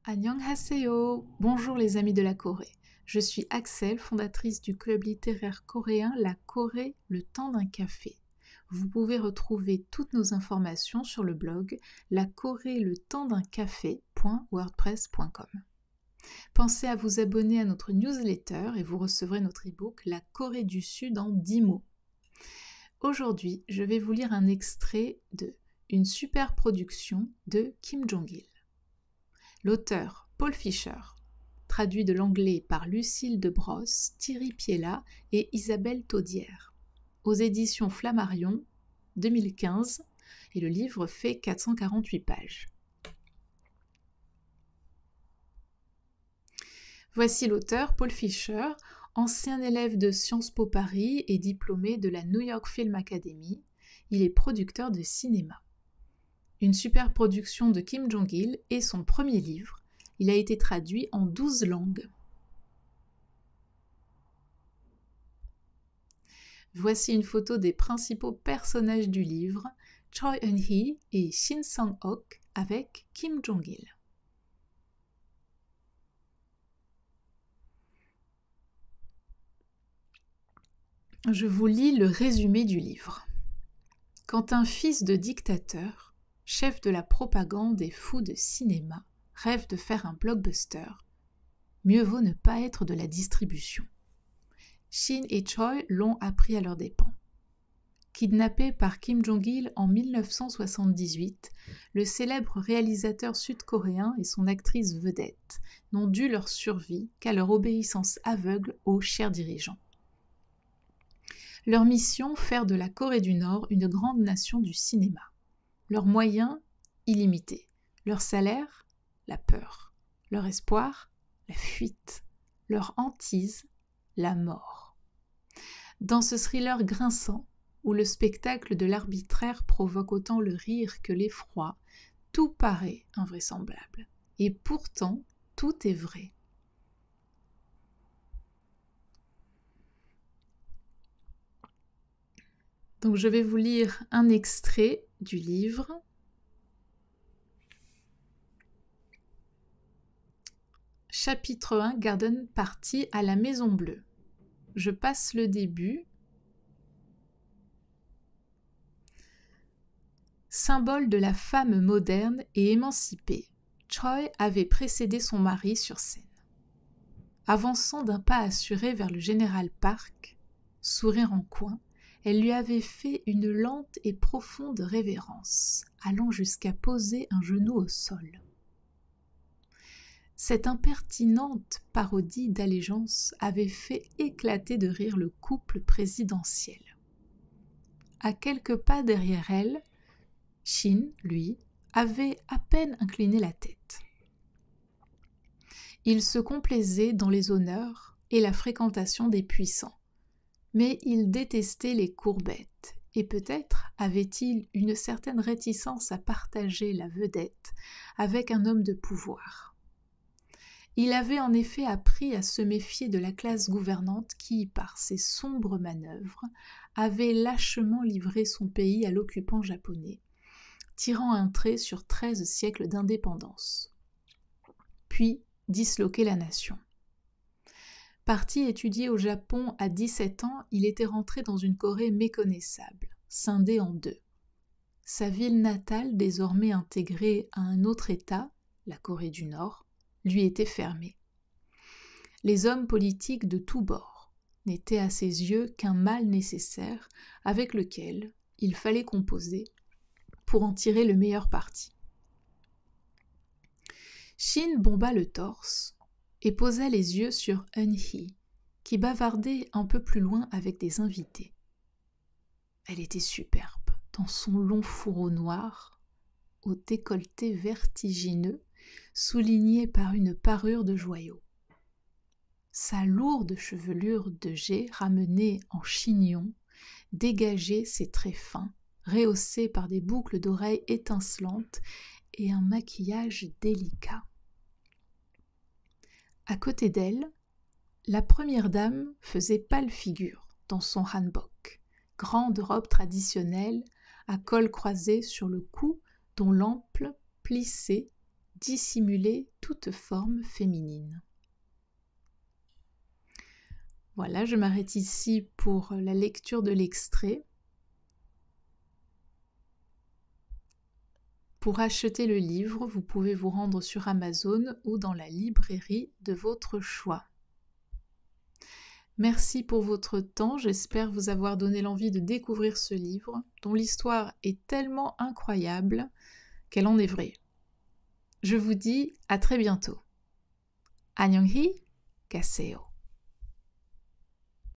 Annyeonghaseyo! Bonjour les amis de la Corée. Je suis Axel, fondatrice du club littéraire coréen La Corée, le temps d'un café. Vous pouvez retrouver toutes nos informations sur le blog lacorée-le-temps-d'un-café.wordpress.com. Pensez à vous abonner à notre newsletter et vous recevrez notre e-book La Corée du Sud en 10 mots. Aujourd'hui, je vais vous lire un extrait de Une super production de Kim Jong-il. L'auteur Paul Fischer, traduit de l'anglais par Lucille de Brosse, Thierry Piella et Isabelle Taudière, aux éditions Flammarion, 2015, et le livre fait 448 pages. Voici l'auteur Paul Fischer, ancien élève de Sciences Po Paris et diplômé de la New York Film Academy. Il est producteur de cinéma. Une super production de Kim Jong-il est son premier livre. Il a été traduit en 12 langues. Voici une photo des principaux personnages du livre, Choi Eun-hee et Shin Sang-ok avec Kim Jong-il. Je vous lis le résumé du livre. Quand un fils de dictateur, chef de la propagande et fou de cinéma, rêve de faire un blockbuster, mieux vaut ne pas être de la distribution. Shin et Choi l'ont appris à leurs dépens. Kidnappé par Kim Jong-il en 1978, le célèbre réalisateur sud-coréen et son actrice vedette n'ont dû leur survie qu'à leur obéissance aveugle au cher dirigeant. Leur mission, faire de la Corée du Nord une grande nation du cinéma. Leurs moyens, illimités. Leur salaire, la peur. Leur espoir, la fuite. Leur hantise, la mort. Dans ce thriller grinçant, où le spectacle de l'arbitraire provoque autant le rire que l'effroi, tout paraît invraisemblable. Et pourtant, tout est vrai. Donc je vais vous lire un extrait du livre. Chapitre 1, Garden Party à la Maison Bleue. Je passe le début. Symbole de la femme moderne et émancipée, Choi avait précédé son mari sur scène. Avançant d'un pas assuré vers le General Park, sourire en coin, elle lui avait fait une lente et profonde révérence, allant jusqu'à poser un genou au sol. Cette impertinente parodie d'allégeance avait fait éclater de rire le couple présidentiel. À quelques pas derrière elle, Shin, lui, avait à peine incliné la tête. Il se complaisait dans les honneurs et la fréquentation des puissants, mais il détestait les courbettes, et peut-être avait-il une certaine réticence à partager la vedette avec un homme de pouvoir. Il avait en effet appris à se méfier de la classe gouvernante qui, par ses sombres manœuvres, avait lâchement livré son pays à l'occupant japonais, tirant un trait sur 13 siècles d'indépendance, puis disloqué la nation. Parti étudier au Japon à 17 ans, il était rentré dans une Corée méconnaissable, scindée en deux. Sa ville natale, désormais intégrée à un autre État, la Corée du Nord, lui était fermée. Les hommes politiques de tous bords n'étaient à ses yeux qu'un mal nécessaire avec lequel il fallait composer pour en tirer le meilleur parti. Shin bomba le torse et posa les yeux sur Eun-hee, qui bavardait un peu plus loin avec des invités. Elle était superbe, dans son long fourreau noir, au décolleté vertigineux, souligné par une parure de joyaux. Sa lourde chevelure de jais ramenée en chignon dégageait ses traits fins, rehaussés par des boucles d'oreilles étincelantes et un maquillage délicat. À côté d'elle, la première dame faisait pâle figure dans son hanbok, grande robe traditionnelle à col croisé sur le cou dont l'ample plissé dissimuler toute forme féminine. Voilà, je m'arrête ici pour la lecture de l'extrait. Pour acheter le livre, vous pouvez vous rendre sur Amazon ou dans la librairie de votre choix. Merci pour votre temps, j'espère vous avoir donné l'envie de découvrir ce livre, dont l'histoire est tellement incroyable qu'elle en est vraie. Je vous dis à très bientôt. 안녕히 가세요.